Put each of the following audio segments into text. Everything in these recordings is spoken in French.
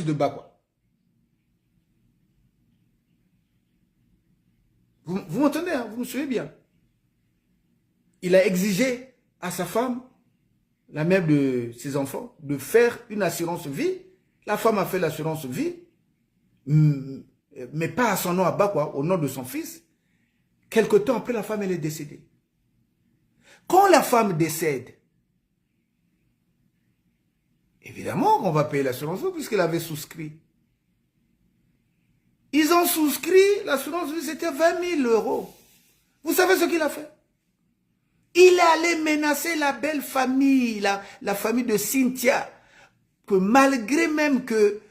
de Bakwa. Vous m'entendez, hein? Vous me suivez bien. Il a exigé à sa femme, la mère de ses enfants, de faire une assurance vie. La femme a fait l'assurance vie, mais pas à son nom à Bakwa, au nom de son fils. Quelque temps après, la femme, elle est décédée. Quand la femme décède, évidemment qu'on va payer l'assurance vie puisqu'elle avait souscrit. Ils ont souscrit, l'assurance vie, c'était 20 000 €. Vous savez ce qu'il a fait? Il est allé menacer la belle famille, la famille de Cynthia, que malgré même que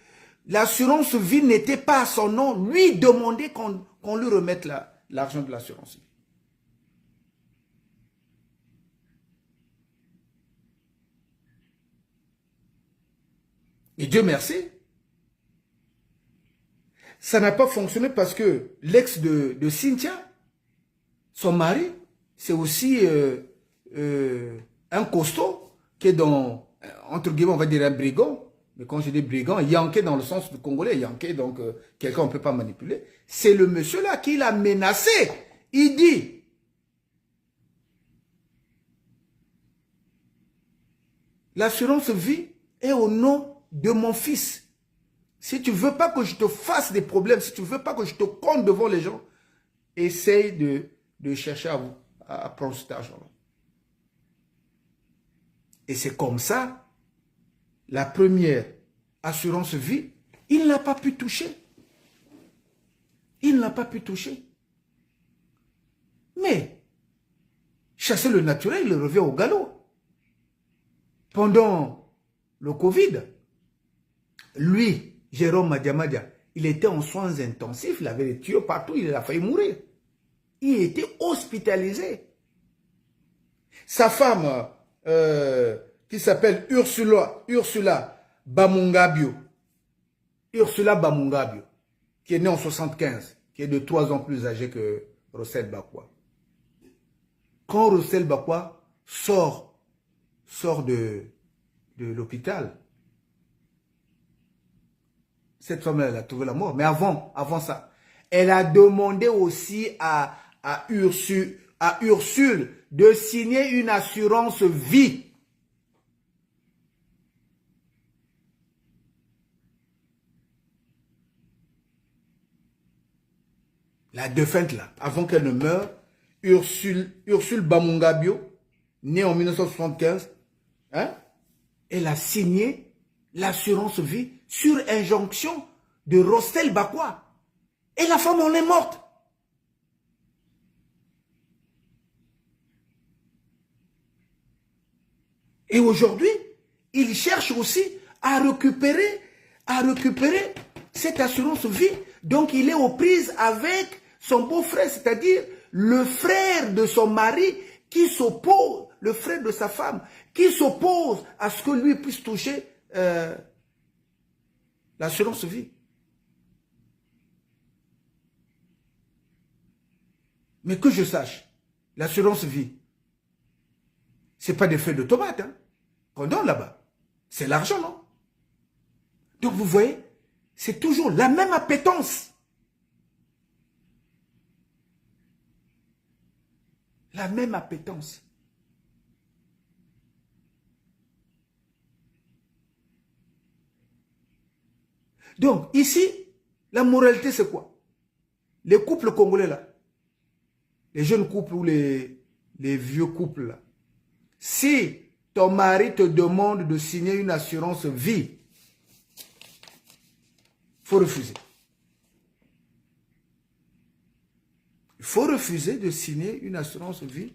l'assurance vie n'était pas à son nom, lui demander qu'on lui remette l'argent de l'assurance vie. Et Dieu merci, ça n'a pas fonctionné parce que l'ex de Cynthia, son mari, c'est aussi un costaud qui est dans, entre guillemets, on va dire un brigand. Mais quand je dis brigand, yanké dans le sens du congolais, yanké, donc quelqu'un on ne peut pas manipuler. C'est le monsieur-là qui l'a menacé. Il dit, l'assurance vie est au nom de mon fils. Si tu ne veux pas que je te fasse des problèmes, si tu ne veux pas que je te compte devant les gens, essaye de chercher à prendre cet argent-là. Et c'est comme ça, la première assurance vie, il n'a pas pu toucher. Il n'a pas pu toucher. Mais, chasser le naturel, il revient au galop. Pendant le Covid, lui, Jérôme Madiamadia, il était en soins intensifs, il avait des tuyaux partout, il a failli mourir. Il était hospitalisé. Sa femme, qui s'appelle Ursula Bamungabio, qui est née en 75, qui est de 3 ans plus âgée que Rossel Bakwa. Quand Rossel Bakwa sort de l'hôpital, cette femme-là, elle a trouvé la mort. Mais avant ça, elle a demandé aussi à Ursule de signer une assurance vie. La défunte là, avant qu'elle ne meure, Ursule Bamungabio, née en 1975, hein, elle a signé l'assurance vie sur injonction de Rossel Bakwa. Et la femme, en est morte. Et aujourd'hui, il cherche aussi à récupérer cette assurance vie. Donc, il est aux prises avec son beau-frère, c'est-à-dire le frère de son mari qui s'oppose, le frère de sa femme, qui s'oppose à ce que lui puisse toucher l'assurance vie. Mais que je sache, l'assurance vie, ce n'est pas des feuilles de tomates, hein, qu'on donne là-bas. C'est l'argent, non? Donc vous voyez, c'est toujours la même appétence. La même appétence. Donc, ici, la moralité, c'est quoi? Les couples congolais, là, les jeunes couples ou les vieux couples, là, si ton mari te demande de signer une assurance vie, il faut refuser. Il faut refuser de signer une assurance vie,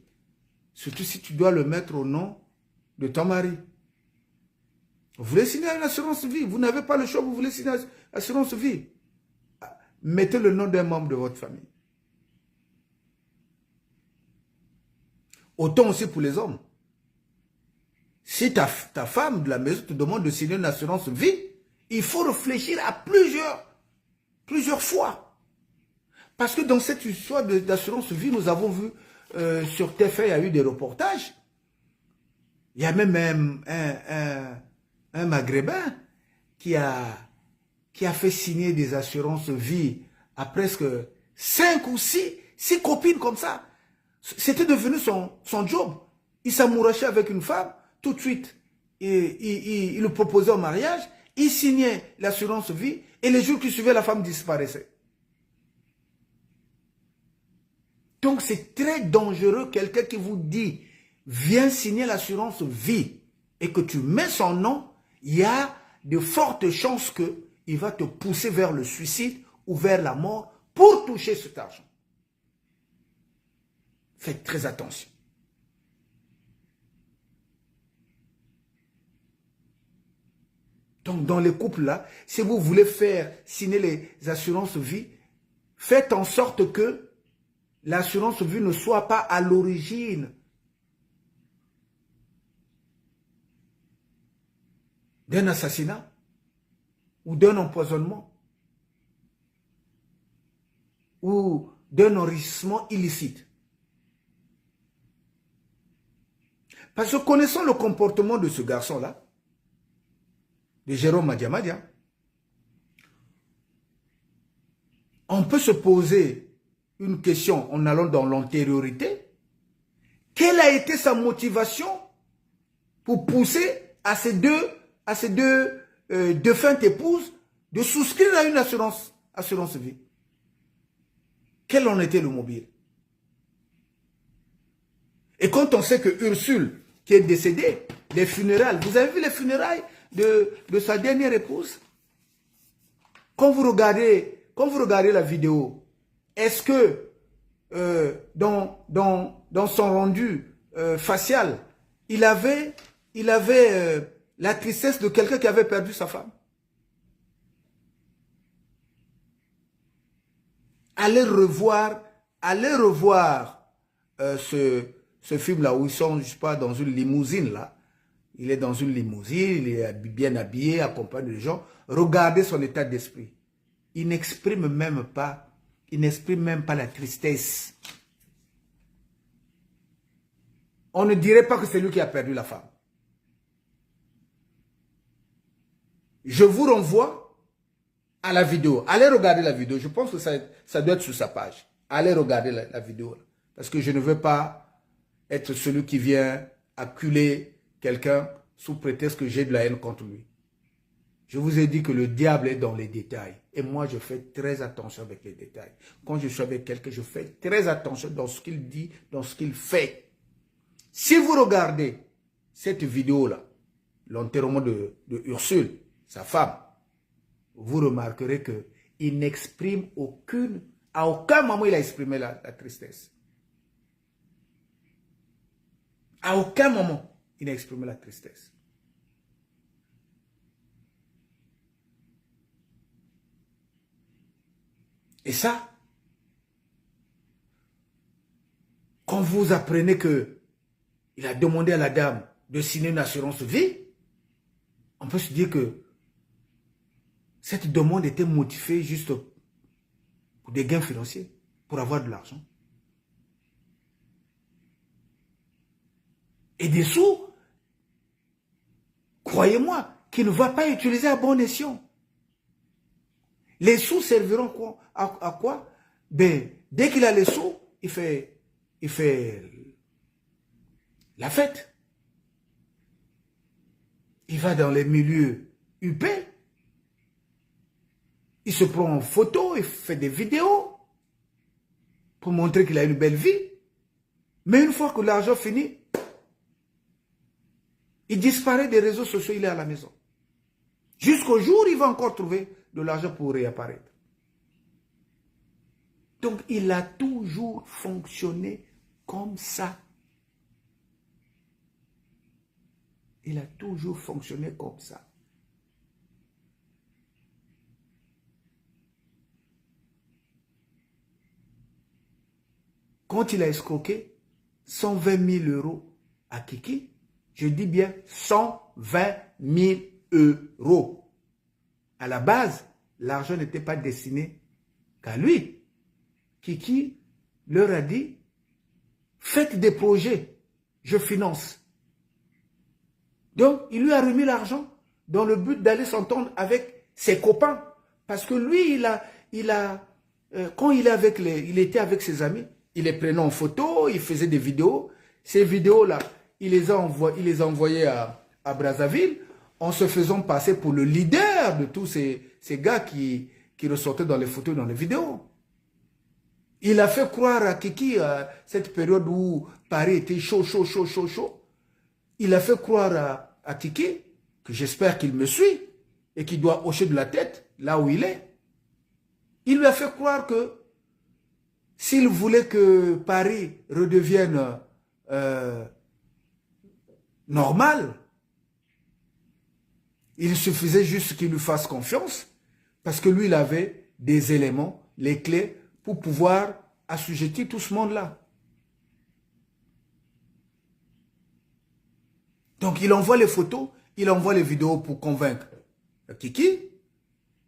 surtout si tu dois le mettre au nom de ton mari. Vous voulez signer une assurance vie, vous n'avez pas le choix, vous voulez signer une assurance vie. Mettez le nom d'un membre de votre famille. Autant aussi pour les hommes. Si ta femme de la maison te demande de signer une assurance vie, il faut réfléchir à plusieurs fois. Parce que dans cette histoire d'assurance vie, nous avons vu sur TF1, il y a eu des reportages. Il y a même un Maghrébin qui a qui a fait signer des assurances vie à presque 5 ou 6 copines comme ça. C'était devenu son job. Il s'amourachait avec une femme, tout de suite, il le proposait au mariage, il signait l'assurance vie, et les jours qui suivaient, la femme disparaissait. Donc c'est très dangereux, quelqu'un qui vous dit, viens signer l'assurance vie, et que tu mets son nom, il y a de fortes chances qu'il va te pousser vers le suicide ou vers la mort pour toucher cet argent. Faites très attention. Donc, dans les couples là, si vous voulez faire signer les assurances vie, faites en sorte que l'assurance vie ne soit pas à l'origine d'un assassinat ou d'un empoisonnement ou d'un enrichissement illicite. Parce que connaissant le comportement de ce garçon-là, de Jérôme Madiamadia, on peut se poser une question en allant dans l'antériorité. Quelle a été sa motivation pour pousser à ces deux défuntes épouses de souscrire à une assurance vie? Quel en était le mobile? Et quand on sait que Ursule, qui est décédée, les funérailles, vous avez vu les funérailles de sa dernière épouse? Quand vous regardez la vidéo, est-ce que dans son rendu facial, il avait la tristesse de quelqu'un qui avait perdu sa femme? Allez revoir ce film-là où ils sont, je sais pas, dans une limousine, là. Il est dans une limousine, il est bien habillé, accompagné de gens. Regardez son état d'esprit. Il n'exprime même pas la tristesse. On ne dirait pas que c'est lui qui a perdu la femme. Je vous renvoie à la vidéo. Allez regarder la vidéo. Je pense que ça doit être sur sa page. Allez regarder la vidéo. Parce que je ne veux pas être celui qui vient acculer quelqu'un sous prétexte que j'ai de la haine contre lui. Je vous ai dit que le diable est dans les détails. Et moi, je fais très attention avec les détails. Quand je suis avec quelqu'un, je fais très attention dans ce qu'il dit, dans ce qu'il fait. Si vous regardez cette vidéo-là, l'enterrement de Ursule, sa femme, vous remarquerez qu'il n'exprime à aucun moment il a exprimé la tristesse. À aucun moment, il n'a exprimé la tristesse. Et ça, quand vous apprenez qu'il a demandé à la dame de signer une assurance vie, on peut se dire que cette demande était motivée juste pour des gains financiers, pour avoir de l'argent. Et des sous, croyez-moi, qu'il ne va pas utiliser à bon escient. Les sous serviront à quoi? Ben, dès qu'il a les sous, il fait la fête. Il va dans les milieux huppés. Il se prend en photo, il fait des vidéos pour montrer qu'il a une belle vie. Mais une fois que l'argent finit, il disparaît des réseaux sociaux, il est à la maison. Jusqu'au jour où il va encore trouver de l'argent pour réapparaître. Donc, il a toujours fonctionné comme ça. Il a toujours fonctionné comme ça. Quand il a escroqué 120 000 € à Kiki, je dis bien 120 000 €. À la base, l'argent n'était pas destiné qu'à lui. Kiki leur a dit, faites des projets, je finance. Donc, il lui a remis l'argent dans le but d'aller s'entendre avec ses copains Parce que lui, quand il était avec ses amis, il les prenait en photo, il faisait des vidéos. Ces vidéos-là, il les a envoyées à Brazzaville en se faisant passer pour le leader de tous ces gars qui ressortaient dans les photos et dans les vidéos. Il a fait croire à Kiki, à cette période où Paris était chaud. Il a fait croire à Kiki, que j'espère qu'il me suit, et qu'il doit hocher de la tête là où il est. Il lui a fait croire que s'il voulait que Paris redevienne normal, il suffisait juste qu'il lui fasse confiance, parce que lui, il avait des éléments, les clés, pour pouvoir assujettir tout ce monde-là. Donc, il envoie les photos, il envoie les vidéos pour convaincre Kiki.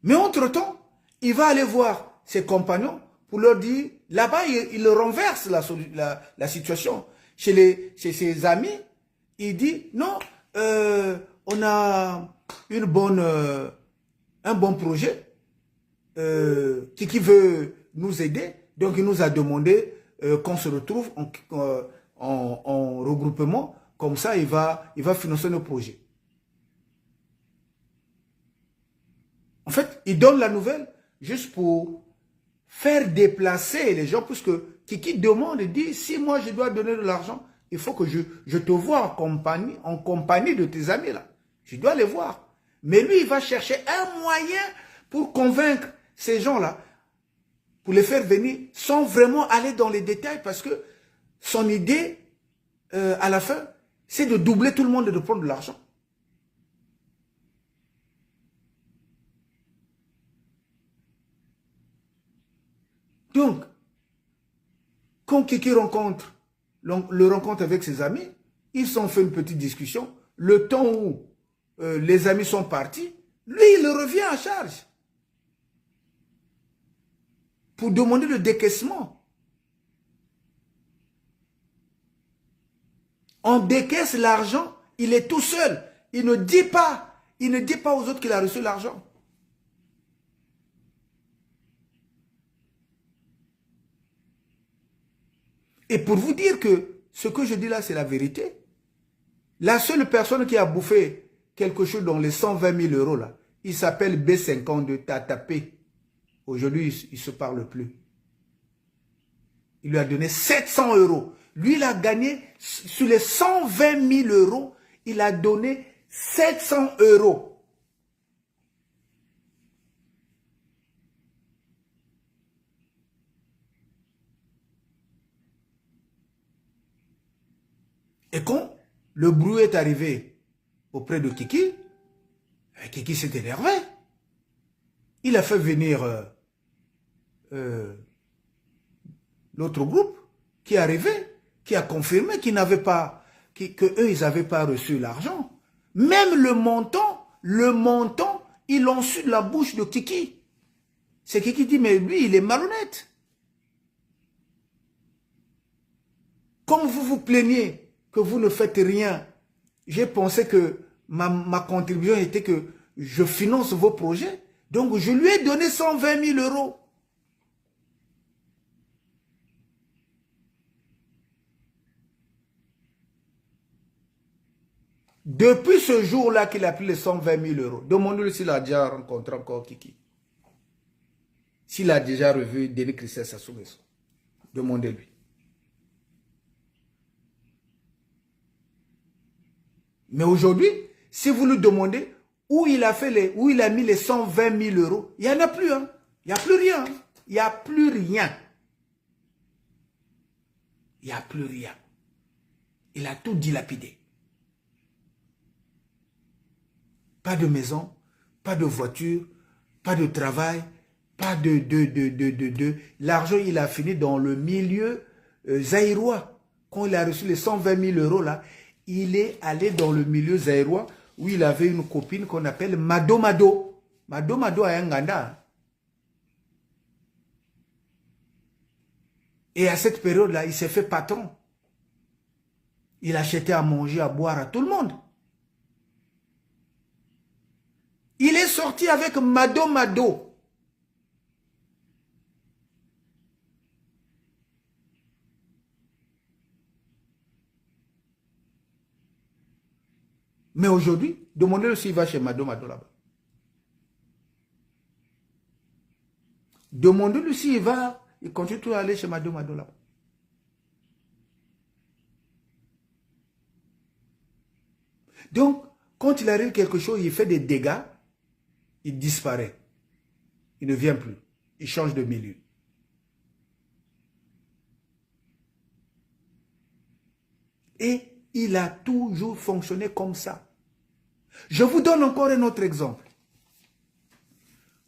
Mais entre-temps, il va aller voir ses compagnons pour leur dire, là-bas, il renverse la situation. Chez ses amis, il dit, non, on a un bon projet. Kiki veut nous aider, donc il nous a demandé qu'on se retrouve en regroupement, comme ça il va financer nos projets. En fait, il donne la nouvelle juste pour faire déplacer les gens, puisque Kiki demande et dit, si moi je dois donner de l'argent, il faut que je te vois en compagnie de tes amis là. Je dois les voir. Mais lui, il va chercher un moyen pour convaincre ces gens-là, pour les faire venir sans vraiment aller dans les détails, parce que son idée, à la fin, c'est de doubler tout le monde et de prendre de l'argent. Donc, quand Kiki le rencontre avec ses amis, ils sont fait une petite discussion. Le temps où les amis sont partis, lui, il revient à charge pour demander le décaissement. On décaisse l'argent, il est tout seul. Il ne dit pas aux autres qu'il a reçu l'argent. Et pour vous dire que ce que je dis là, c'est la vérité, la seule personne qui a bouffé quelque chose dans les 120 000 euros là, il s'appelle B52 Tatapé. Aujourd'hui, il ne se parle plus. Il lui a donné 700 euros. Lui, il a gagné, sur les 120 000 euros, il a donné 700 euros. Et quand le bruit est arrivé auprès de Kiki, Kiki s'est énervé. Il a fait venir l'autre groupe qui est arrivé, qui a confirmé qu'ils n'avaient pas, qu'eux, ils n'avaient pas reçu l'argent. Même le montant, ils l'ont su de la bouche de Kiki. C'est Kiki dit, mais lui, il est malhonnête. Comme vous vous plaignez que vous ne faites rien, j'ai pensé que ma contribution était que je finance vos projets. Donc, je lui ai donné 120 000 euros. Depuis ce jour-là qu'il a pris les 120 000 euros, demandez-lui s'il a déjà rencontré encore Kiki. S'il a déjà revu Denis Christian Sassou Nguesso. Demandez-lui. Mais aujourd'hui, si vous lui demandez où il a mis les 120 000 euros, il n'y en a plus. Hein. Il n'y a plus rien. Il n'y a plus rien. Il n'y a plus rien. Il a tout dilapidé. Pas de maison, pas de voiture, pas de travail, pas de. L'argent, il a fini dans le milieu zaïrois. Quand il a reçu les 120 000 euros là, il est allé dans le milieu zaïrois où il avait une copine qu'on appelle Mado Mado. Mado Mado à Nganda. Et à cette période-là, il s'est fait patron. Il achetait à manger, à boire à tout le monde. Il est sorti avec Mado Mado. Mais aujourd'hui, demandez-le s'il va chez Mado là-bas. Demandez-lui s'il va, il continue toujours à aller chez Mado là-bas. Donc, quand il arrive quelque chose, il fait des dégâts, il disparaît. Il ne vient plus. Il change de milieu. Et il a toujours fonctionné comme ça. Je vous donne encore un autre exemple.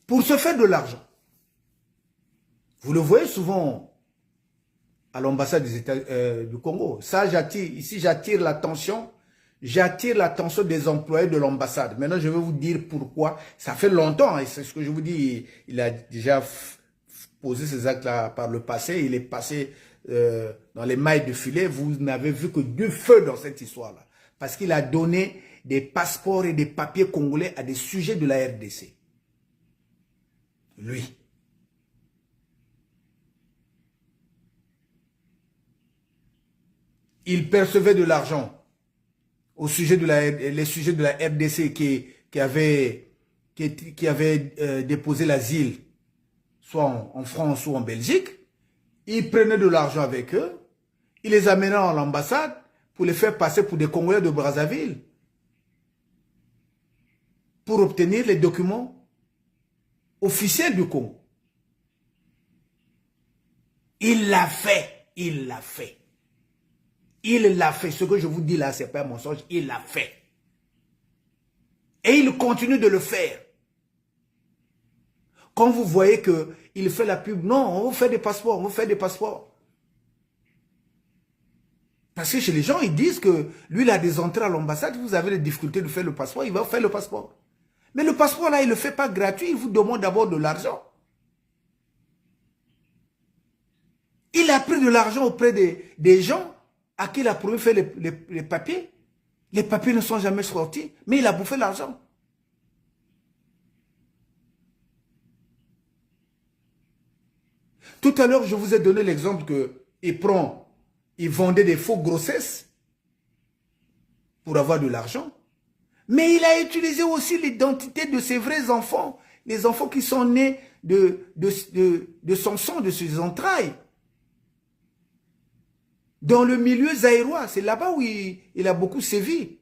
Pour se faire de l'argent, vous le voyez souvent à l'ambassade du Congo. Ça, ici, j'attire l'attention des employés de l'ambassade. Maintenant, je vais vous dire pourquoi. Ça fait longtemps, et c'est ce que je vous dis, il a déjà posé ces actes-là par le passé. Il est passé dans les mailles de filet. Vous n'avez vu que 2 feux dans cette histoire-là. Parce qu'il a donné des passeports et des papiers congolais à des sujets de la RDC. Lui. Il percevait de l'argent au sujet de les sujets de la RDC qui avaient déposé l'asile, soit en France ou en Belgique. Il prenait de l'argent avec eux, il les amenait à l'ambassade pour les faire passer pour des Congolais de Brazzaville, pour obtenir les documents officiels du Congo. Il l'a fait, il l'a fait. Il l'a fait. Ce que je vous dis là, ce n'est pas un mensonge. Il l'a fait. Et il continue de le faire. Quand vous voyez qu'il fait la pub, non, on vous fait des passeports, on vous fait des passeports. Parce que chez les gens, ils disent que lui, il a des entrées à l'ambassade, vous avez des difficultés de faire le passeport, il va faire le passeport. Mais le passeport là, il ne le fait pas gratuit, il vous demande d'abord de l'argent. Il a pris de l'argent auprès des gens à qui il a promis de faire les papiers. Les papiers ne sont jamais sortis, mais il a bouffé l'argent. Tout à l'heure, je vous ai donné l'exemple qu'il vendait des faux grossesses pour avoir de l'argent. Mais il a utilisé aussi l'identité de ses vrais enfants, les enfants qui sont nés de son sang, de ses entrailles. Dans le milieu zaïrois, c'est là-bas où il a beaucoup sévi.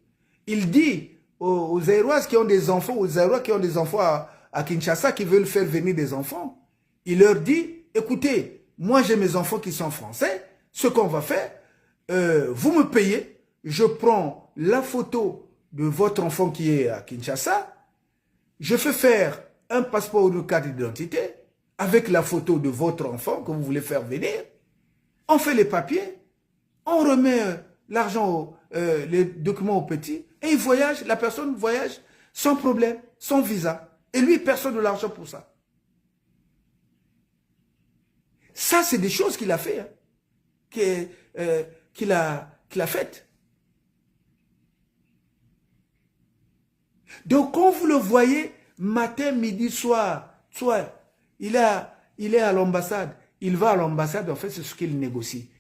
Il dit aux Zaïroises qui ont des enfants, aux Zaïrois qui ont des enfants à Kinshasa, qui veulent faire venir des enfants, il leur dit, écoutez, moi j'ai mes enfants qui sont français, ce qu'on va faire, vous me payez, je prends la photo de votre enfant qui est à Kinshasa, je fais faire un passeport ou une carte d'identité avec la photo de votre enfant que vous voulez faire venir, on fait les papiers, on remet l'argent, les documents au petit, et il voyage, la personne voyage sans problème, sans visa. Et lui, il perçoit de l'argent pour ça. Ça, c'est des choses qu'il a fait, hein, qu'il a faites. Donc, quand vous le voyez, matin, midi, soir, il est à l'ambassade, il va à l'ambassade, en fait, c'est ce qu'il négocie.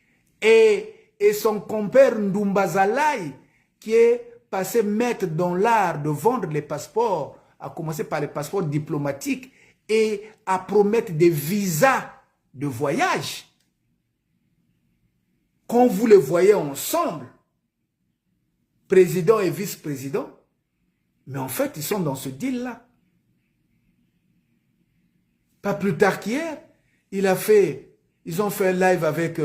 Et son compère Ndumbazalai, qui est passé maître dans l'art de vendre les passeports, à commencer par les passeports diplomatiques et à promettre des visas de voyage. Quand vous les voyez ensemble, président et vice-président, mais en fait, ils sont dans ce deal-là. Pas plus tard qu'hier, ils ont fait un live avec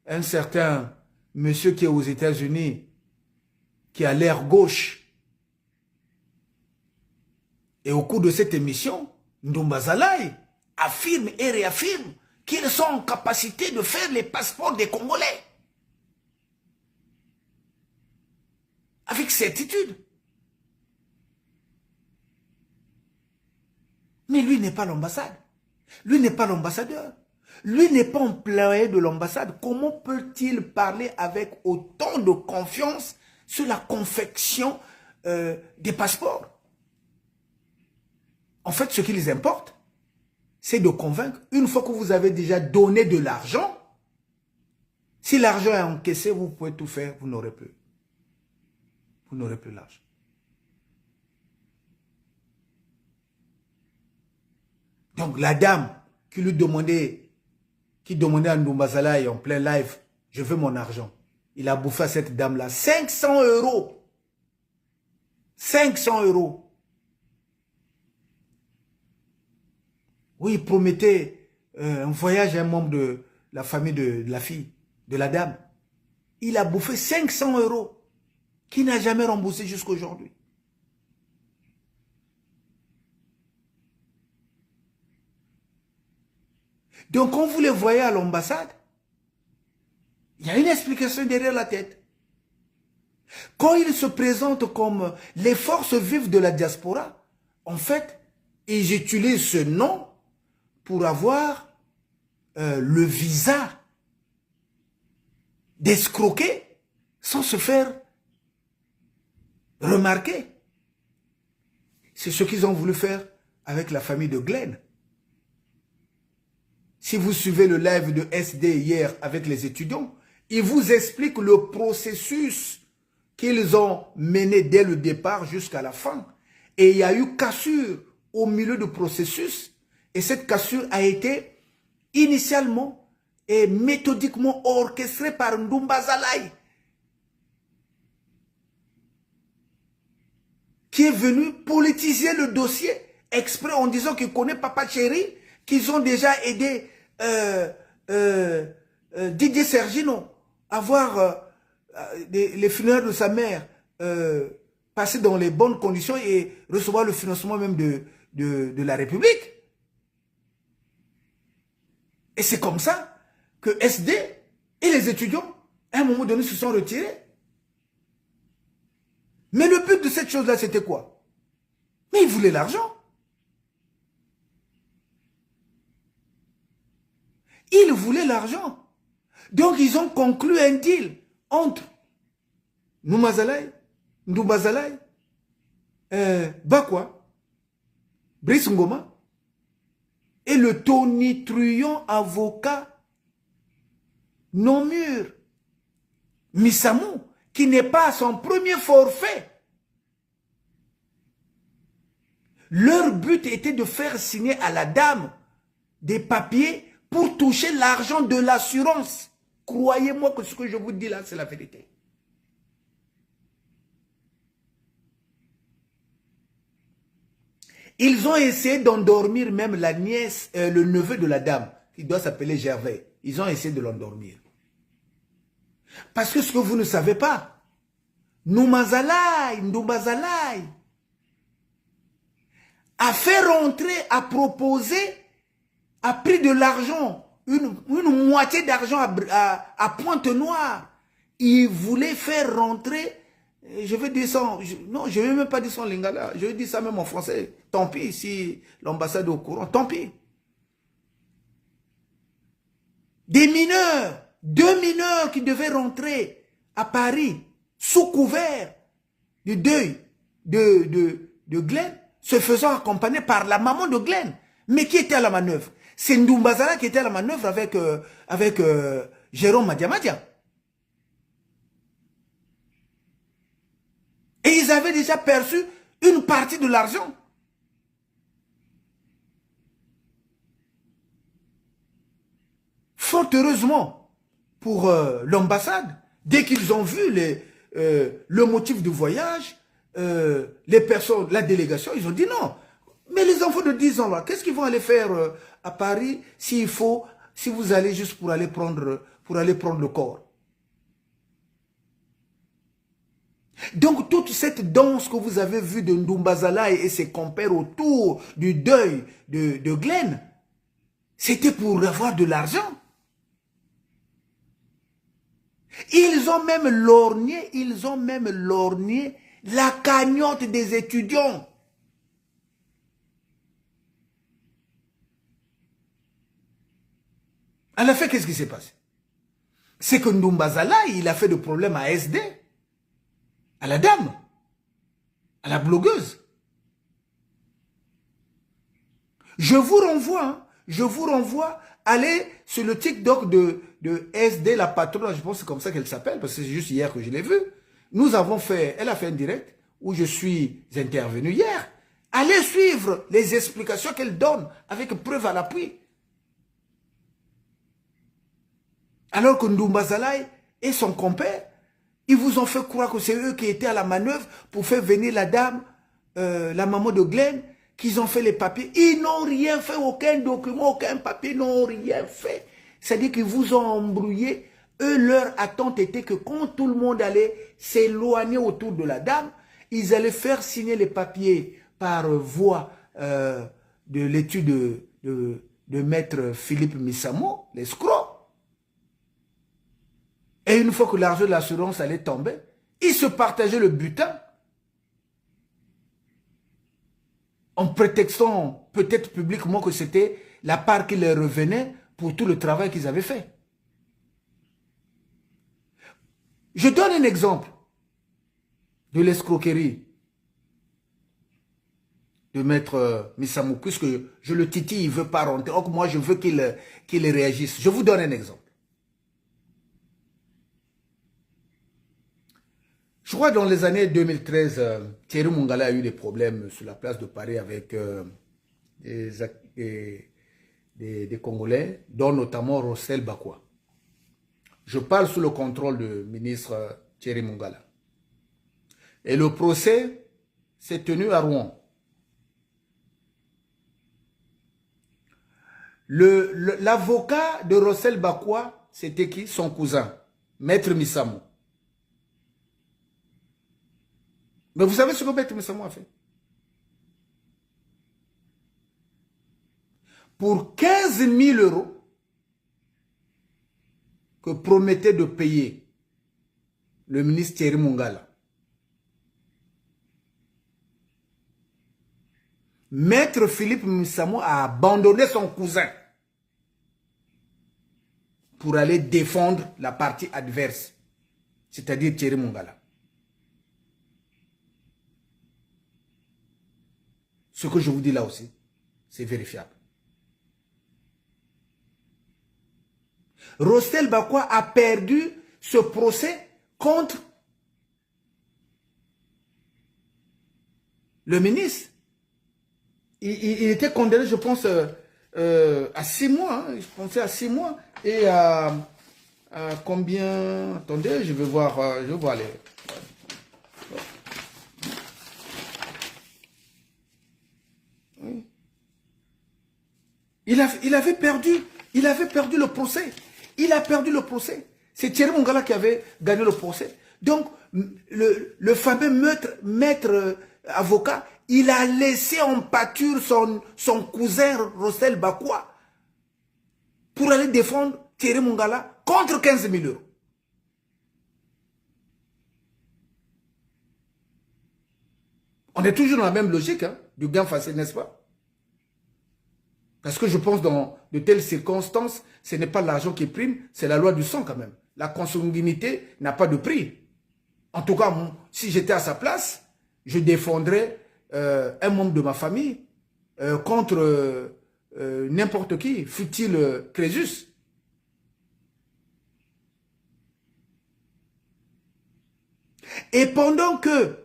un certain monsieur qui est aux États-Unis, qui a l'air gauche. Et au cours de cette émission, Ndumbazalai affirme et réaffirme qu'ils sont en capacité de faire les passeports des Congolais. Avec certitude. Mais lui n'est pas l'ambassade. Lui n'est pas l'ambassadeur. Lui n'est pas employé de l'ambassade. Comment peut-il parler avec autant de confiance sur la confection des passeports? En fait, ce qui les importe, c'est de convaincre. Une fois que vous avez déjà donné de l'argent, si l'argent est encaissé, vous pouvez tout faire, vous n'aurez plus. Vous n'aurez plus l'argent. Donc la dame qui lui demandait, à Ndumbazalaï en plein live, je veux mon argent. Il a bouffé à cette dame-là 500 €. 500 €. Oui, il promettait un voyage à un membre de la famille de la fille, de la dame. Il a bouffé 500 € qu'il n'a jamais remboursé jusqu'à aujourd'hui. Donc, quand vous les voyez à l'ambassade, il y a une explication derrière la tête. Quand ils se présentent comme les forces vives de la diaspora, en fait, ils utilisent ce nom pour avoir le visa d'escroquer sans se faire remarquer. C'est ce qu'ils ont voulu faire avec la famille de Glenn. Si vous suivez le live de SD hier avec les étudiants, ils vous expliquent le processus qu'ils ont mené dès le départ jusqu'à la fin. Et il y a eu cassure au milieu du processus. Et cette cassure a été initialement et méthodiquement orchestrée par Ndumbazalaï, qui est venu politiser le dossier exprès en disant qu'il connaît Papa Chéri, qu'ils ont déjà aidé Didier Sergino à voir les funérailles de sa mère passer dans les bonnes conditions et recevoir le financement même de la République. Et c'est comme ça que SD et les étudiants, à un moment donné, se sont retirés. Mais le but de cette chose-là, c'était quoi? Mais ils voulaient l'argent. Ils voulaient l'argent. Donc, ils ont conclu un deal entre Ndumbazalaï, Bakwa, Brice Ngoma et le tonitruant avocat non mûr, Missamou, qui n'est pas à son premier forfait. Leur but était de faire signer à la dame des papiers pour toucher l'argent de l'assurance. Croyez-moi que ce que je vous dis là, c'est la vérité. Ils ont essayé d'endormir même la nièce, le neveu de la dame, qui doit s'appeler Gervais. Ils ont essayé de l'endormir. Parce que ce que vous ne savez pas, Ndumbazalaï a fait rentrer, a proposé, a pris de l'argent, une moitié d'argent à Pointe-Noire. Il voulait faire rentrer, je vais dire ça, non, je ne vais même pas dire ça en lingala, je vais dire ça même en français. Tant pis si l'ambassade est au courant, tant pis. Des mineurs, 2 mineurs qui devaient rentrer à Paris sous couvert du deuil de Glenn, se faisant accompagner par la maman de Glenn. Mais qui était à la manœuvre? C'est Ndumbazalaï qui était à la manœuvre avec Jérôme Madiamadia. Et ils avaient déjà perçu une partie de l'argent. Fort heureusement pour l'ambassade, dès qu'ils ont vu le motif du voyage, les personnes, la délégation, ils ont dit non. Mais les enfants de 10 ans là, qu'est-ce qu'ils vont aller faire à Paris si vous allez juste pour aller prendre le corps? Donc toute cette danse que vous avez vue de Ndumbazalaï et ses compères autour du deuil de Glenn, c'était pour avoir de l'argent. Ils ont même lorgné la cagnotte des étudiants. À la fin, qu'est-ce qui s'est passé? C'est que Ndumbazalaï, il a fait de problème à SD, à la dame, à la blogueuse. Je vous renvoie, allez sur le TikTok de SD, la patronne, je pense que c'est comme ça qu'elle s'appelle, parce que c'est juste hier que je l'ai vue. Elle a fait un direct où je suis intervenu hier. Allez suivre les explications qu'elle donne avec preuve à l'appui. Alors que Ndoumba Zalaï et son compère, ils vous ont fait croire que c'est eux qui étaient à la manœuvre pour faire venir la dame, la maman de Glenn, qu'ils ont fait les papiers. Ils n'ont rien fait, aucun document, aucun papier, ils n'ont rien fait. C'est-à-dire qu'ils vous ont embrouillé. Eux, leur attente était que quand tout le monde allait s'éloigner autour de la dame, ils allaient faire signer les papiers par voie de l'étude de maître Philippe Missamo, l'escroc. Et une fois que l'argent de l'assurance allait tomber, ils se partageaient le butin en prétextant peut-être publiquement que c'était la part qui leur revenait pour tout le travail qu'ils avaient fait. Je donne un exemple de l'escroquerie de maître Missamou, puisque je le titille, il ne veut pas rentrer. Donc moi, je veux qu'il réagisse. Je vous donne un exemple. Je crois que dans les années 2013, Thierry Mongala a eu des problèmes sur la place de Paris avec des Congolais, dont notamment Rossel Bakwa. Je parle sous le contrôle du ministre Thierry Mongala. Et le procès s'est tenu à Rouen. L'avocat de Rossel Bakwa, c'était qui? Son cousin, Maître Missamo. Mais vous savez ce que Maître Missamo a fait? Pour 15 000 euros que promettait de payer le ministre Thierry Mongala, Maître Philippe Missamo a abandonné son cousin pour aller défendre la partie adverse, c'est-à-dire Thierry Mongala. Ce que je vous dis là aussi, c'est vérifiable. Rossel Bakwa a perdu ce procès contre le ministre. Il était condamné, je pense, à 6 mois. Hein, je pensais à 6 mois. Et à combien? Attendez, je vais voir les... Oui. Il avait perdu le procès. Il a perdu le procès. C'est Thierry Mongala qui avait gagné le procès. Donc, le fameux maître avocat, il a laissé en pâture son cousin Rossel Bakwa pour aller défendre Thierry Mongala contre 15 000 euros. On est toujours dans la même logique, hein, du gain facile, n'est-ce pas? Parce que je pense dans de telles circonstances, ce n'est pas l'argent qui prime, c'est la loi du sang quand même. La consanguinité n'a pas de prix. En tout cas, si j'étais à sa place, je défendrais un membre de ma famille contre n'importe qui, fût-il Crésus. Et pendant que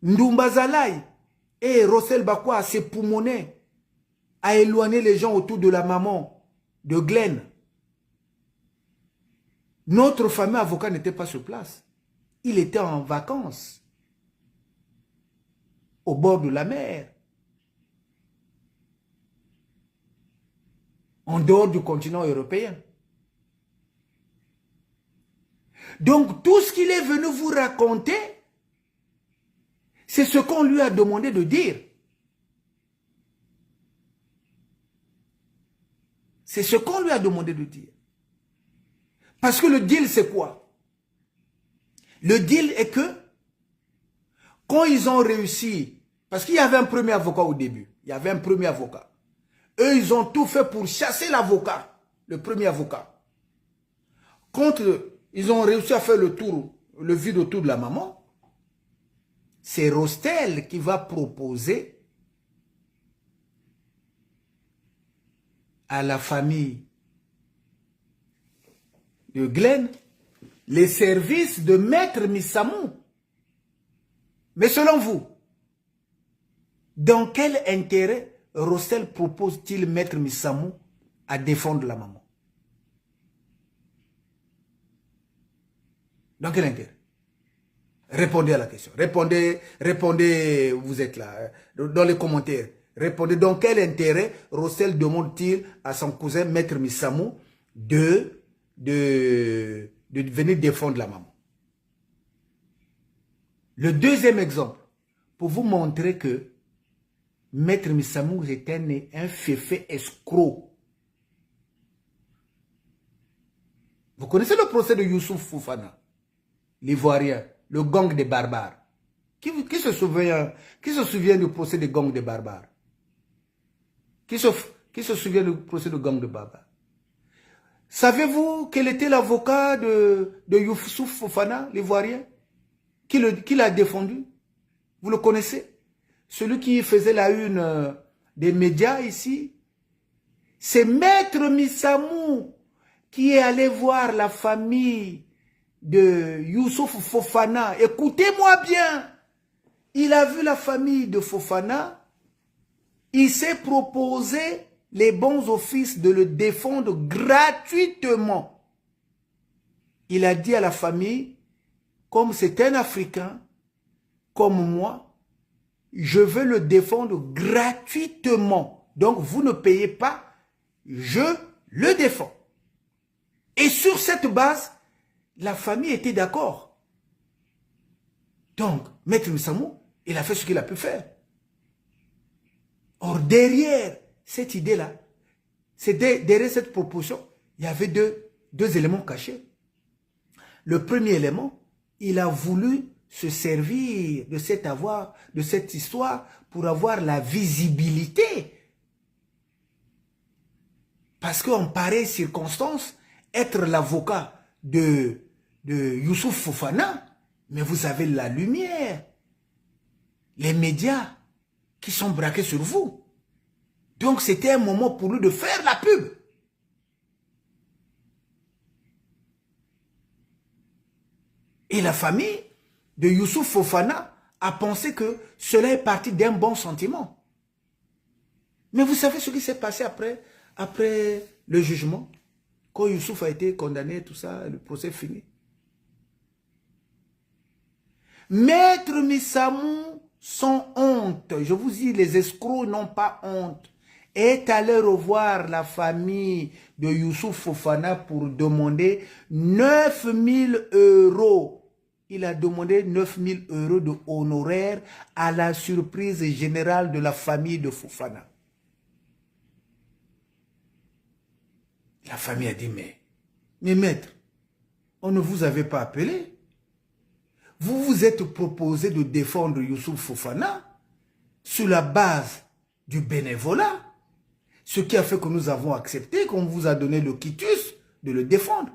Ndoumba Zalaï et Rossel Bakwa s'époumonaient à éloigner les gens autour de la maman de Glenn, notre fameux avocat n'était pas sur place. Il était en vacances au bord de la mer, en dehors du continent européen. Donc tout ce qu'il est venu vous raconter, c'est ce qu'on lui a demandé de dire. C'est ce qu'on lui a demandé de dire. Parce que le deal, c'est quoi? Le deal est que, quand ils ont réussi, parce qu'il y avait un premier avocat au début, il y avait un premier avocat. Eux, ils ont tout fait pour chasser l'avocat, le premier avocat. Quand ils ont réussi à faire le vide autour de la maman, c'est Rostel qui va proposer à la famille de Glenn les services de maître Missamou. Mais selon vous, Dans quel intérêt Rossel propose-t-il Maître Missamou à défendre la maman? Dans quel intérêt? Répondez à la question. Répondez, vous êtes là, dans les commentaires. Répondez, dans quel intérêt Rossel demande-t-il à son cousin Maître Missamou de venir défendre la maman? Le deuxième exemple, pour vous montrer que Maître Missamou est un féfé escroc. Vous connaissez le procès de Youssouf Fofana, l'Ivoirien, le gang des barbares. Qui se souvient du procès des gangs des barbares? Qui se souvient du procès du gang des barbares? Savez-vous quel était l'avocat de Youssouf Fofana, l'Ivoirien, qui l'a défendu? Vous le connaissez? Celui qui faisait la une des médias ici. C'est Maître Missamou qui est allé voir la famille de Youssouf Fofana. Écoutez-moi bien. Il a vu la famille de Fofana. Il s'est proposé les bons offices de le défendre gratuitement. Il a dit à la famille, comme c'est un Africain, comme moi, je veux le défendre gratuitement. Donc, vous ne payez pas, je le défends. Et sur cette base, la famille était d'accord. Donc, Maître Missamou, il a fait ce qu'il a pu faire. Or, derrière cette idée-là, derrière cette proposition, il y avait deux éléments cachés. Le premier élément, il a voulu se servir de cette histoire pour avoir la visibilité. Parce qu'en pareille circonstance, être l'avocat de Youssouf Fofana, mais vous avez la lumière, les médias qui sont braqués sur vous. Donc c'était un moment pour lui de faire la pub. Et la famille de Youssouf Fofana a pensé que cela est parti d'un bon sentiment. Mais vous savez ce qui s'est passé après le jugement? Quand Youssouf a été condamné, tout ça, le procès fini. Maître Missamou, sans honte, je vous dis, les escrocs n'ont pas honte, est allé revoir la famille de Youssouf Fofana pour demander 9 000 €. Il a demandé 9 000 € de honoraires à la surprise générale de la famille de Fofana. La famille a dit, mais maître, on ne vous avait pas appelé. Vous vous êtes proposé de défendre Youssouf Fofana sur la base du bénévolat. Ce qui a fait que nous avons accepté, qu'on vous a donné le quitus de le défendre.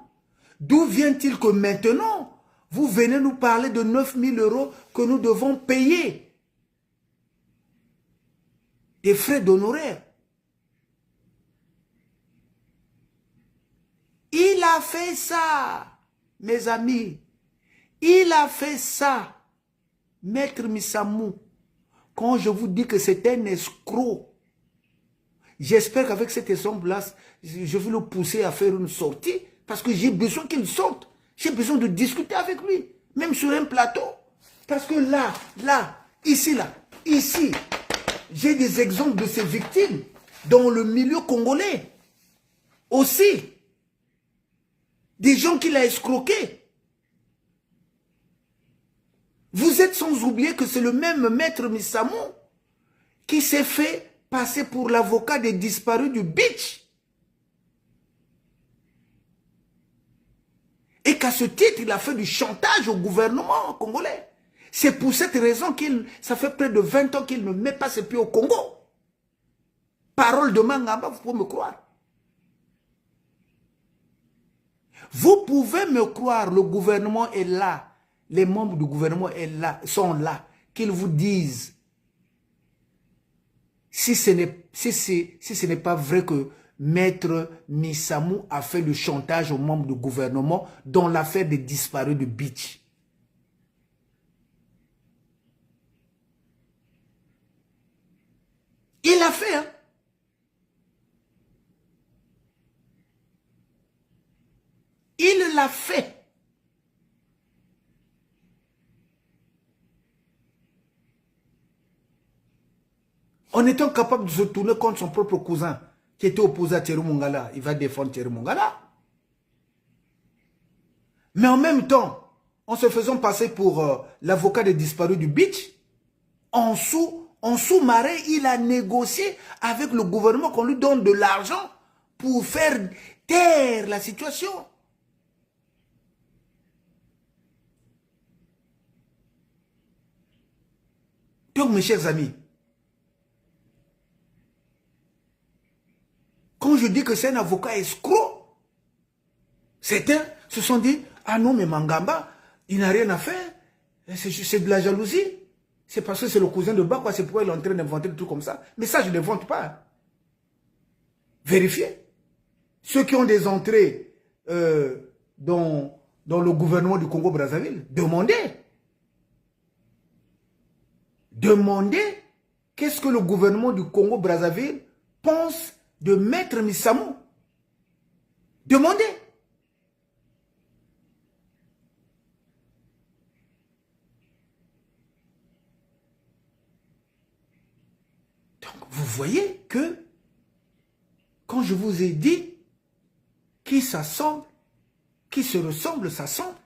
D'où vient-il que maintenant, vous venez nous parler de 9 000 € que nous devons payer des frais d'honoraires? Il a fait ça, mes amis. Il a fait ça, Maître Missamou. Quand je vous dis que c'est un escroc, j'espère qu'avec cet exemple-là, je vais le pousser à faire une sortie parce que j'ai besoin qu'il sorte. J'ai besoin de discuter avec lui, même sur un plateau. Parce que ici, j'ai des exemples de ces victimes dans le milieu congolais. Aussi, des gens qu'il a escroqués. Vous êtes sans oublier que c'est le même Maître Missamou qui s'est fait passer pour l'avocat des disparus du beach. Et qu'à ce titre, il a fait du chantage au gouvernement congolais. C'est pour cette raison ça fait près de 20 ans qu'il ne met pas ses pieds au Congo. Parole de Mangaba, vous pouvez me croire. Vous pouvez me croire, le gouvernement est là. Les membres du gouvernement sont là. Qu'ils vous disent si ce n'est pas vrai que Maître Missamou a fait le chantage aux membres du gouvernement dans l'affaire des disparus de Beach. l'a fait, hein. Il l'a fait. En étant capable de se tourner contre son propre cousin, qui était opposé à Thierry Mongala, il va défendre Thierry Mongala. Mais en même temps, en se faisant passer pour l'avocat des disparus du beach, en sous-marin, il a négocié avec le gouvernement qu'on lui donne de l'argent pour faire taire la situation. Donc, mes chers amis, quand je dis que c'est un avocat escroc, certains se sont dit, ah non, mais Mangamba, il n'a rien à faire, c'est de la jalousie. C'est parce que c'est le cousin de Bakwa, c'est pourquoi il est en train d'inventer des trucs comme ça. Mais ça, je ne l'invente pas. Vérifiez. Ceux qui ont des entrées dans le gouvernement du Congo-Brazzaville, demandez. Demandez qu'est-ce que le gouvernement du Congo-Brazzaville pense de Maître Missamou. Demandez. Donc, vous voyez que, quand je vous ai dit, qui s'assemble, qui se ressemble, s'assemble,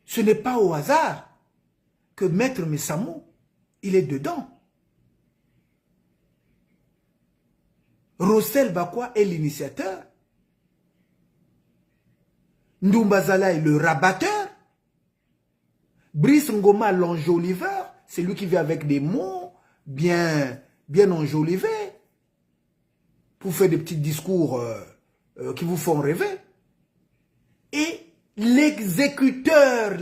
ce n'est pas au hasard que Maître Missamou, il est dedans. Rossel Bakwa est l'initiateur. Ndumbazala est le rabatteur. Brice Ngoma, l'enjoliveur, c'est lui qui vient avec des mots bien enjolivés pour faire des petits discours qui vous font rêver. Et l'exécuteur,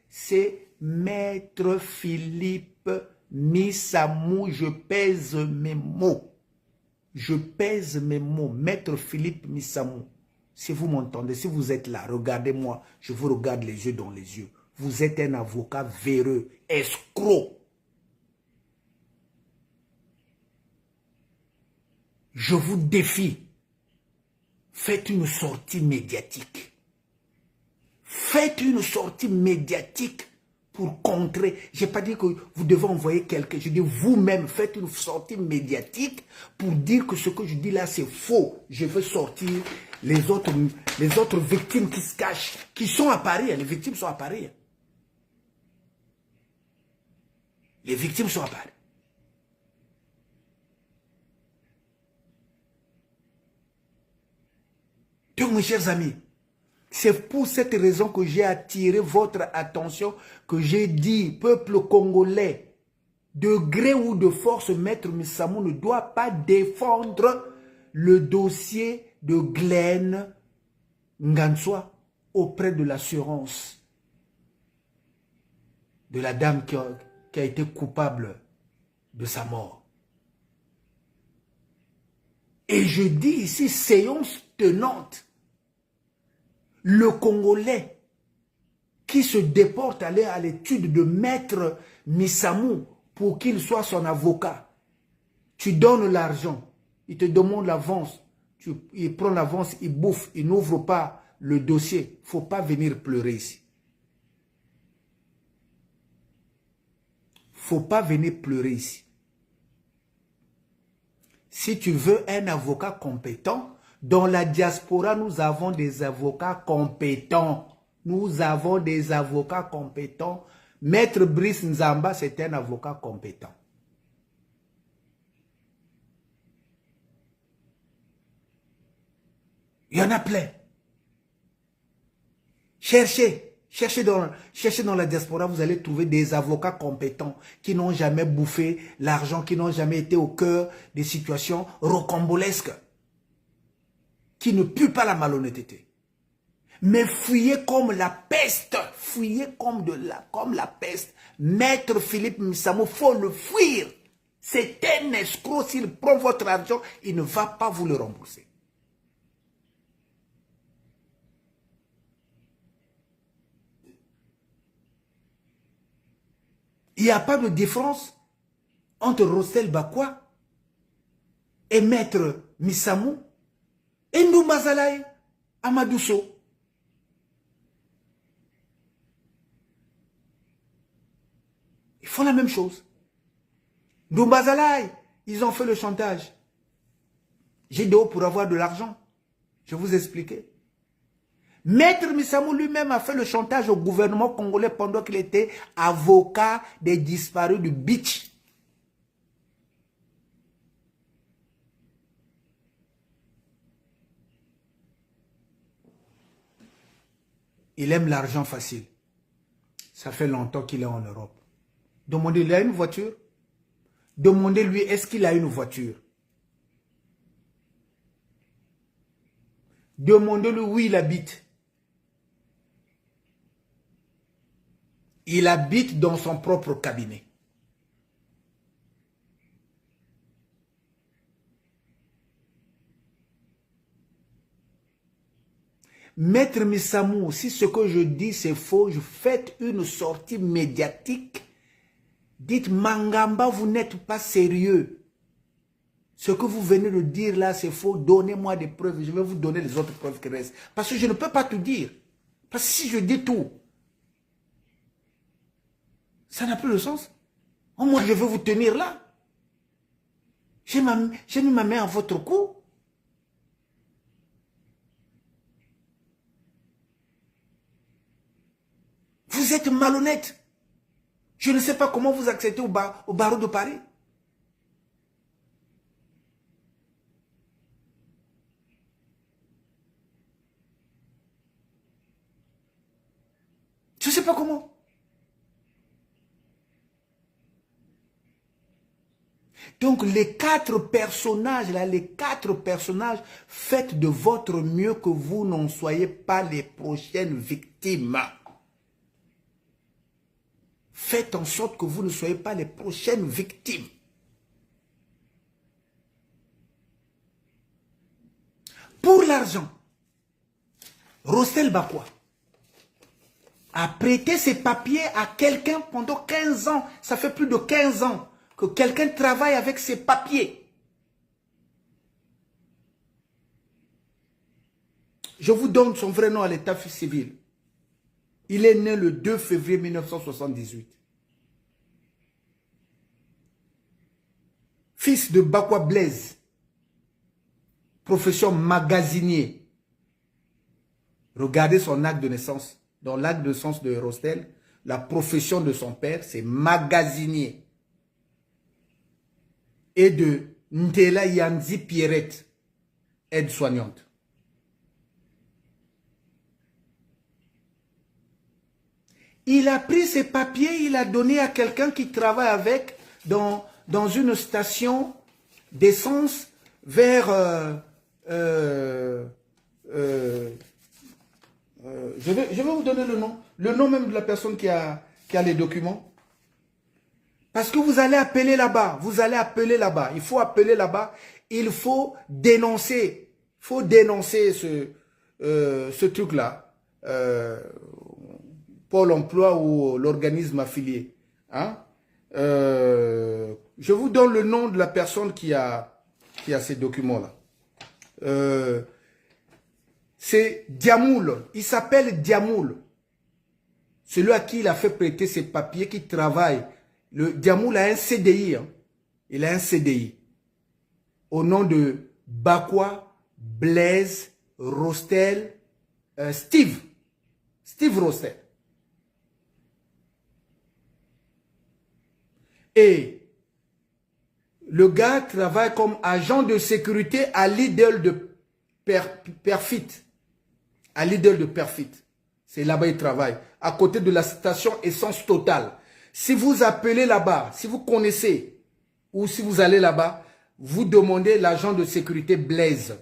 c'est Maître Philippe Missamou. Je pèse mes mots. Je pèse mes mots. Maître Philippe Missamou. Si vous m'entendez, si vous êtes là, regardez-moi. Je vous regarde les yeux dans les yeux. Vous êtes un avocat véreux, escroc. Je vous défie. Faites une sortie médiatique. Faites une sortie médiatique pour contrer. Je n'ai pas dit que vous devez envoyer quelqu'un. Je dis vous-même, faites une sortie médiatique pour dire que ce que je dis là, c'est faux. Je veux sortir les autres victimes qui se cachent, qui sont à Paris. Les victimes sont à Paris. Les victimes sont à Paris. Donc, mes chers amis, c'est pour cette raison que j'ai attiré votre attention, que j'ai dit, peuple congolais, de gré ou de force, Maître Missamou ne doit pas défendre le dossier de Glenn Nganswa auprès de l'assurance de la dame qui a été coupable de sa mort. Et je dis ici, séance tenante, le Congolais qui se déporte aller à l'étude de Maître Missamou pour qu'il soit son avocat. Tu donnes l'argent, il te demande l'avance, il prend l'avance, il bouffe, il n'ouvre pas le dossier. Il ne faut pas venir pleurer ici. Il ne faut pas venir pleurer ici. Si tu veux un avocat compétent, dans la diaspora, nous avons des avocats compétents. Nous avons des avocats compétents. Maître Brice Nzamba, c'est un avocat compétent. Il y en a plein. Cherchez dans la diaspora, vous allez trouver des avocats compétents qui n'ont jamais bouffé l'argent, qui n'ont jamais été au cœur des situations rocambolesques, qui ne puent pas la malhonnêteté. Mais fuyez comme la peste, fuyez comme la peste. Maître Philippe Missamou, il faut le fuir. C'est un escroc, s'il prend votre argent, il ne va pas vous le rembourser. Il n'y a pas de différence entre Rostel Bakwa et Maître Missamou et Ndoumba Zalaï Amadousso. Ils font la même chose. Ndoumba Zalaï, ils ont fait le chantage. J'ai d'eau pour avoir de l'argent. Je vous expliquais. Maître Missamou lui-même a fait le chantage au gouvernement congolais pendant qu'il était avocat des disparus du Beach. Il aime l'argent facile. Ça fait longtemps qu'il est en Europe. Demandez-lui, il a une voiture? Demandez-lui, est-ce qu'il a une voiture? Demandez-lui où il habite. Il habite dans son propre cabinet. Maître Missamou, si ce que je dis c'est faux, faites une sortie médiatique. Dites, Mangamba, vous n'êtes pas sérieux. Ce que vous venez de dire là, c'est faux. Donnez-moi des preuves. Je vais vous donner les autres preuves qui restent. Parce que je ne peux pas tout dire. Parce que si je dis tout, ça n'a plus de sens. Au moins, je vais vous tenir là. J'ai mis ma main à votre cou. Vous êtes malhonnête. Je ne sais pas comment vous acceptez au barreau de Paris. Je ne sais pas comment. Donc les 4 personnages, là, les 4 personnages, faites de votre mieux que vous n'en soyez pas les prochaines victimes. Faites en sorte que vous ne soyez pas les prochaines victimes. Pour l'argent, Rostel Bakwa a prêté ses papiers à quelqu'un pendant 15 ans. Ça fait plus de 15 ans que quelqu'un travaille avec ses papiers. Je vous donne son vrai nom à l'état civil. Il est né le 2 février 1978. Fils de Bakwa Blaise. Profession magasinier. Regardez son acte de naissance. Dans l'acte de naissance de Rostel, la profession de son père, c'est magasinier. Et de Ntela Yanzi Pierrette, aide-soignante. Il a pris ses papiers, il a donné à quelqu'un qui travaille avec dans une station d'essence vers... je vais vous donner le nom même de la personne qui a les documents. Parce que vous allez appeler là-bas, il faut appeler là-bas, il faut dénoncer, ce truc-là, Pôle emploi ou l'organisme affilié. Hein? Je vous donne le nom de la personne qui a ces documents-là. C'est Diamoul. Il s'appelle Diamoul. Celui à qui il a fait prêter ses papiers, qui travaille. Le Diamoul a un CDI. Hein. Il a un CDI. Au nom de Bakwa, Blaise, Rostel, Steve Rostel. Et le gars travaille comme agent de sécurité à l'idole de Perfit. À l'idole de Perfit. C'est là-bas il travaille. À côté de la station Essence Totale. Si vous appelez là-bas, si vous connaissez, ou si vous allez là-bas, vous demandez l'agent de sécurité Blaise.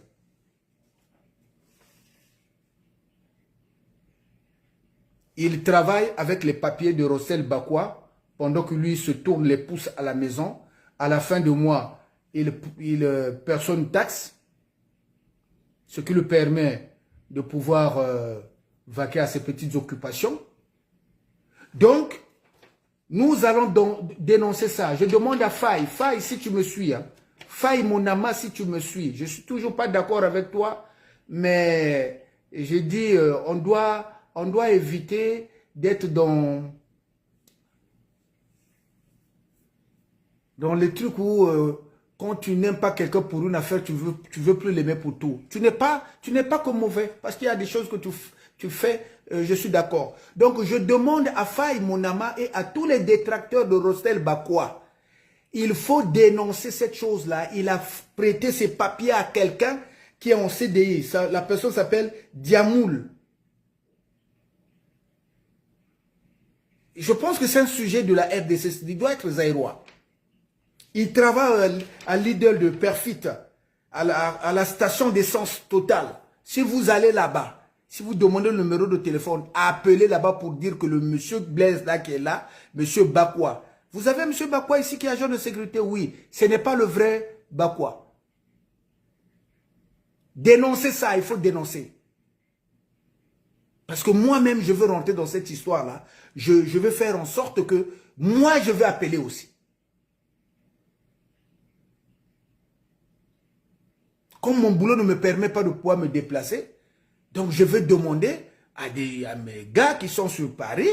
Il travaille avec les papiers de Rostel Bakwa. Pendant que lui se tourne les pouces à la maison, à la fin du mois, il perçoit une taxe, ce qui lui permet de pouvoir vaquer à ses petites occupations. Donc, Nous allons dénoncer ça. Je demande à Faye, Faye, si tu me suis, hein. Faye Monama, si tu me suis. Je ne suis toujours pas d'accord avec toi, mais j'ai dit, on doit éviter d'être dans les trucs où, quand tu n'aimes pas quelqu'un pour une affaire, tu veux plus l'aimer pour tout. Tu n'es pas comme mauvais, parce qu'il y a des choses que tu fais, je suis d'accord. Donc, je demande à Faye Monama et à tous les détracteurs de Rostel Bakwa, il faut dénoncer cette chose-là. Il a prêté ses papiers à quelqu'un qui est en CDI. La personne s'appelle Diamoul. Je pense que c'est un sujet de la RDC. Il doit être zaïrois. Il travaille à Lidl de Perfit, à la station d'essence Total. Si vous allez là-bas, si vous demandez le numéro de téléphone, appelez là-bas pour dire que le monsieur Blaise là qui est là, monsieur Bakwa. Vous avez monsieur Bakwa ici qui est agent de sécurité? Oui, ce n'est pas le vrai Bakwa. Dénoncez ça, il faut dénoncer. Parce que moi-même, je veux rentrer dans cette histoire-là. Je veux faire en sorte que moi, je vais appeler aussi. Comme mon boulot ne me permet pas de pouvoir me déplacer, donc je vais demander à mes gars qui sont sur Paris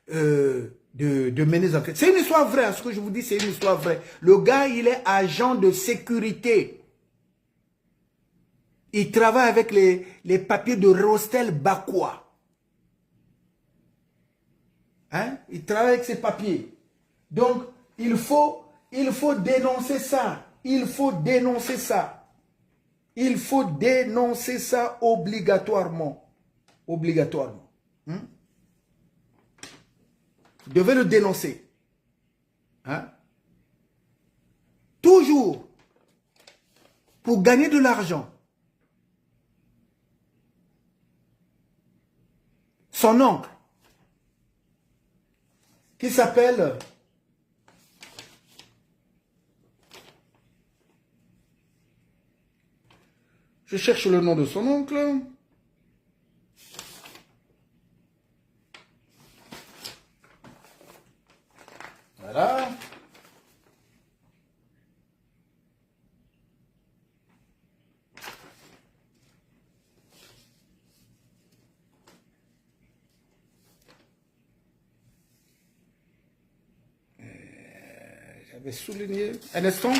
de mener des enquêtes. C'est une histoire vraie, hein, ce que je vous dis, c'est une histoire vraie. Le gars, il est agent de sécurité. Il travaille avec les papiers de Rostel Bakwa. Hein? Il travaille avec ses papiers. Donc, il faut dénoncer ça. Il faut dénoncer ça. Il faut dénoncer ça obligatoirement. Obligatoirement. Vous devez le dénoncer. Hein? Toujours pour gagner de l'argent. Son oncle, qui s'appelle je cherche le nom de son oncle. Voilà. J'avais souligné. Un instant.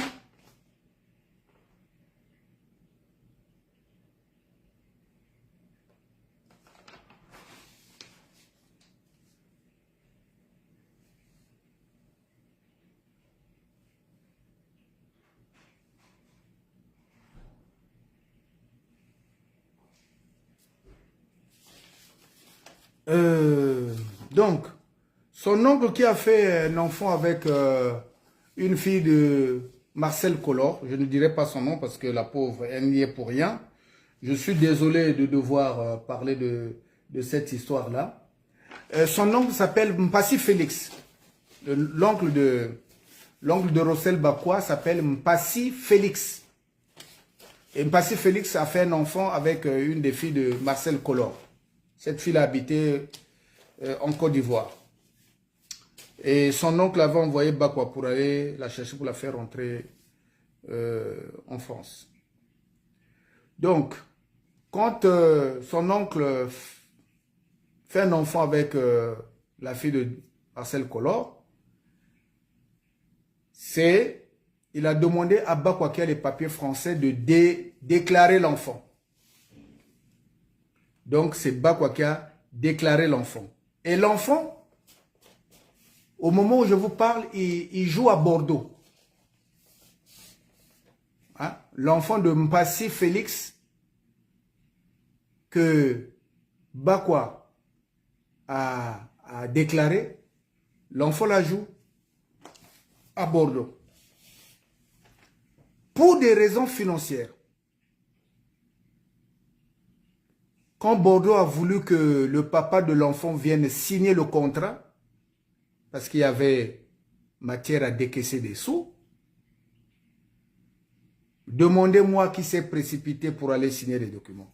Donc, son oncle qui a fait un enfant avec une fille de Marcel Collor, je ne dirai pas son nom parce que la pauvre, elle n'y est pour rien. Je suis désolé de devoir parler de cette histoire-là. Son oncle s'appelle Mpassi Félix. L'oncle de Rostel Bakwa s'appelle Mpassi Félix. Et Mpassi Félix a fait un enfant avec une des filles de Marcel Collor. Cette fille a habité en Côte d'Ivoire. Et son oncle avait envoyé Bakwa pour aller la chercher, pour la faire rentrer en France. Donc, quand son oncle fait un enfant avec la fille de Marcel Collor, il a demandé à Bakwa qui a les papiers français de déclarer l'enfant. Donc, c'est Bakwa qui a déclaré l'enfant. Et l'enfant, au moment où je vous parle, il joue à Bordeaux. Hein? L'enfant de Mpassi Félix, que Bakwa a déclaré, l'enfant la joue à Bordeaux. Pour des raisons financières. Quand Bordeaux a voulu que le papa de l'enfant vienne signer le contrat, parce qu'il y avait matière à décaisser des sous, demandez-moi qui s'est précipité pour aller signer les documents.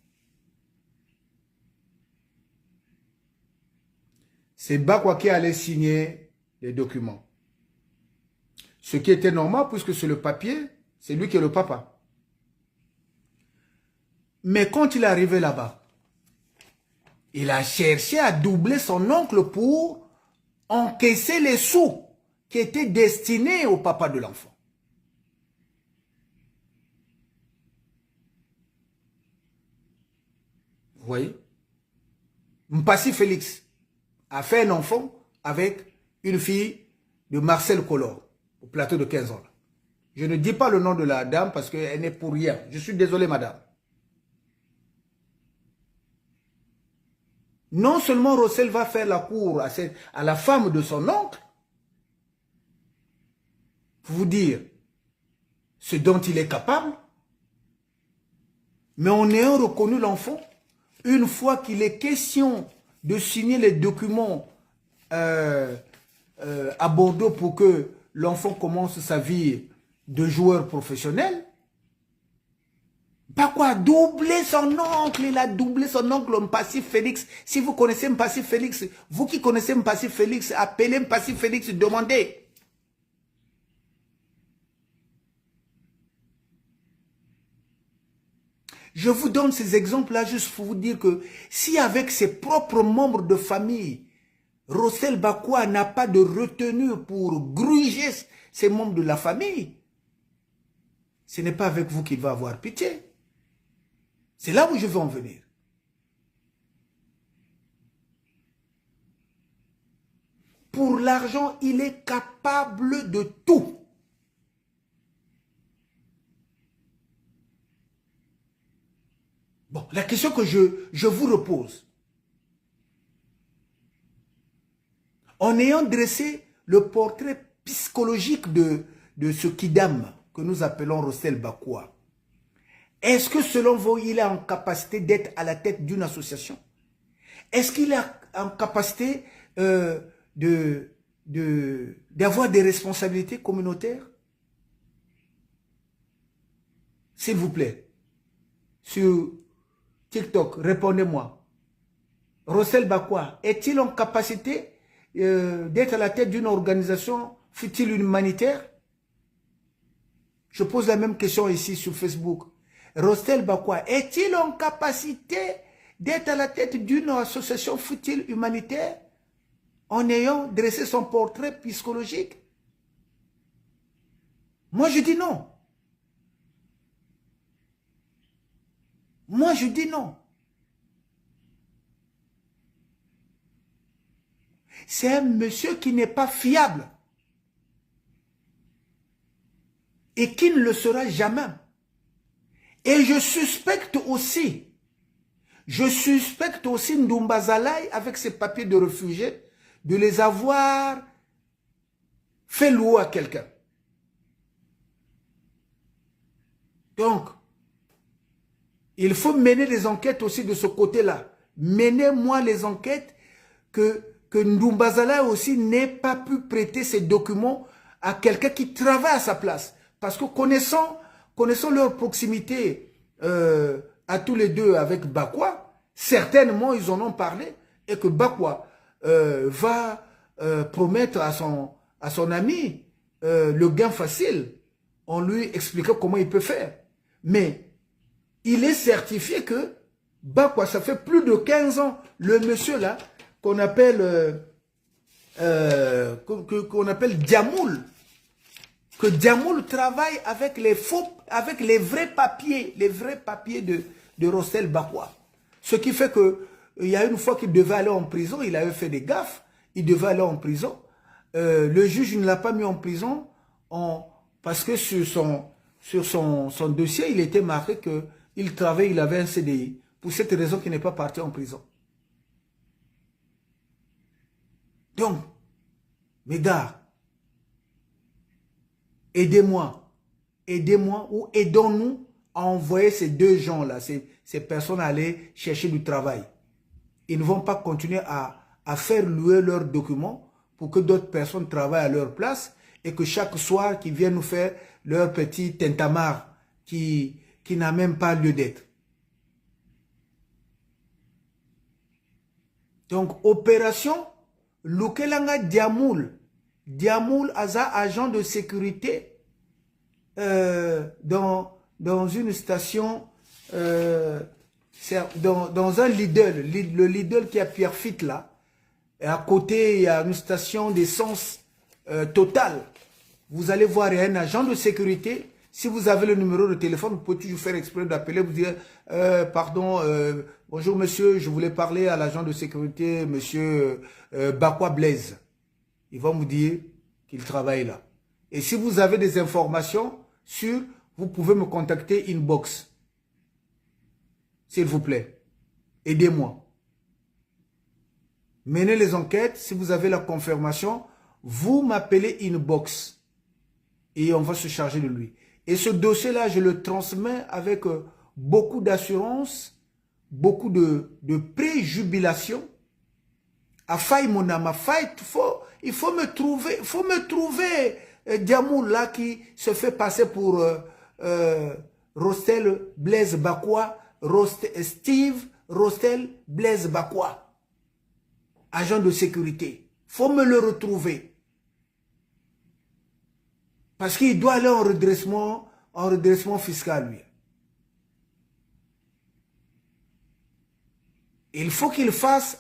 C'est Bakwa qui allait signer les documents. Ce qui était normal puisque c'est le papier, c'est lui qui est le papa. Mais quand il est arrivé là-bas, il a cherché à doubler son oncle pour encaisser les sous qui étaient destinés au papa de l'enfant. Vous voyez? Mpassi Félix a fait un enfant avec une fille de Marcel Collor, au plateau de 15 ans. Je ne dis pas le nom de la dame parce qu'elle n'est pour rien. Je suis désolé, madame. Non seulement Rossel va faire la cour à la femme de son oncle, pour vous dire ce dont il est capable, mais en ayant reconnu l'enfant, une fois qu'il est question de signer les documents à Bordeaux pour que l'enfant commence sa vie de joueur professionnel, pas quoi, doubler son oncle, il a doublé son oncle Mpassi Félix. Si vous connaissez Mpassi Félix, vous qui connaissez Mpassi Félix, appelez Mpassi Félix, demandez. Je vous donne ces exemples-là juste pour vous dire que si avec ses propres membres de famille, Rossel Bakoua n'a pas de retenue pour gruger ses membres de la famille, ce n'est pas avec vous qu'il va avoir pitié. C'est là où je veux en venir. Pour l'argent, il est capable de tout. Bon, la question que je vous repose, en ayant dressé le portrait psychologique de ce kidam que nous appelons Rossel Bakoua, est-ce que selon vous, il est en capacité d'être à la tête d'une association? Est-ce qu'il est en capacité d'avoir des responsabilités communautaires? S'il vous plaît, sur TikTok, répondez-moi. Rossel Bakoua, est-il en capacité d'être à la tête d'une organisation, fut-il humanitaire? Je pose la même question ici sur Facebook. Rossel Bakoua, est-il en capacité d'être à la tête d'une association, fut-il humanitaire, en ayant dressé son portrait psychologique? Moi, je dis non. Moi, je dis non. C'est un monsieur qui n'est pas fiable et qui ne le sera jamais. Et je suspecte aussi Ndoumba Zalaï, avec ses papiers de réfugié, de les avoir fait louer à quelqu'un. Donc, il faut mener les enquêtes aussi de ce côté-là. Menez-moi les enquêtes que Ndoumba Zalaï aussi n'ait pas pu prêter ses documents à quelqu'un qui travaille à sa place. Parce que connaissant leur proximité à tous les deux avec Bakoua, certainement ils en ont parlé et que Bakoua va promettre à son ami le gain facile en lui expliquant comment il peut faire. Mais il est certifié que Bakoua, ça fait plus de 15 ans, le monsieur là, qu'on appelle Diamoul, que Diamoul travaille avec les vrais papiers de Rossel Bakoua. Ce qui fait que il y a une fois qu'il devait aller en prison, il avait fait des gaffes, il devait aller en prison. Le juge ne l'a pas mis en prison parce que sur son dossier, il était marqué qu'il travaillait, il avait un CDI. Pour cette raison qu'il n'est pas parti en prison. Donc, mes gars, aidez-moi ou aidons-nous à envoyer ces deux gens-là, ces personnes à aller chercher du travail. Ils ne vont pas continuer à faire louer leurs documents pour que d'autres personnes travaillent à leur place et que chaque soir, qu'ils viennent nous faire leur petit tintamarre qui n'a même pas lieu d'être. Donc, opération Lukelanga Diamoul Diamoul Aza, agent de sécurité dans une station, dans un Lidl, le Lidl qui a Pierrefitte là. Et à côté, il y a une station d'essence Total. Vous allez voir, il y a un agent de sécurité. Si vous avez le numéro de téléphone, vous pouvez toujours faire exprès d'appeler, vous dire, pardon, bonjour monsieur, je voulais parler à l'agent de sécurité, monsieur Bakwa Blaise. Il va vous dire qu'il travaille là. Et si vous avez des informations sur, vous pouvez me contacter inbox. S'il vous plaît, aidez-moi. Menez les enquêtes, si vous avez la confirmation, vous m'appelez inbox et on va se charger de lui. Et ce dossier-là, je le transmets avec beaucoup d'assurance, beaucoup de préjubilation. À faille, mon âme, à faille, il faut me trouver Diamoul là qui se fait passer pour Rostel Blaise Bakwa, Steve Rostel Blaise Bakwa, agent de sécurité. Faut me le retrouver. Parce qu'il doit aller en redressement fiscal, lui. Il faut qu'il fasse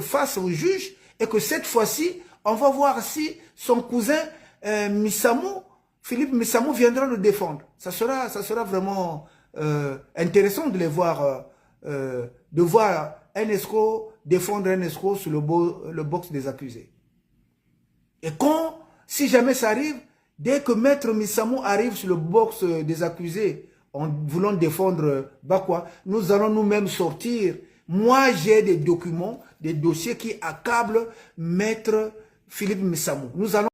face au juge et que cette fois-ci, on va voir si son cousin Philippe Missamou viendra le défendre. Ça sera vraiment intéressant de les voir, de voir un escroc défendre un escroc sur le box des accusés. Et si jamais ça arrive, dès que Maître Missamou arrive sur le box des accusés en voulant défendre Bakwa, nous allons nous-mêmes sortir. Moi, j'ai des documents, des dossiers qui accablent Maître Philippe Missamou. Nous allons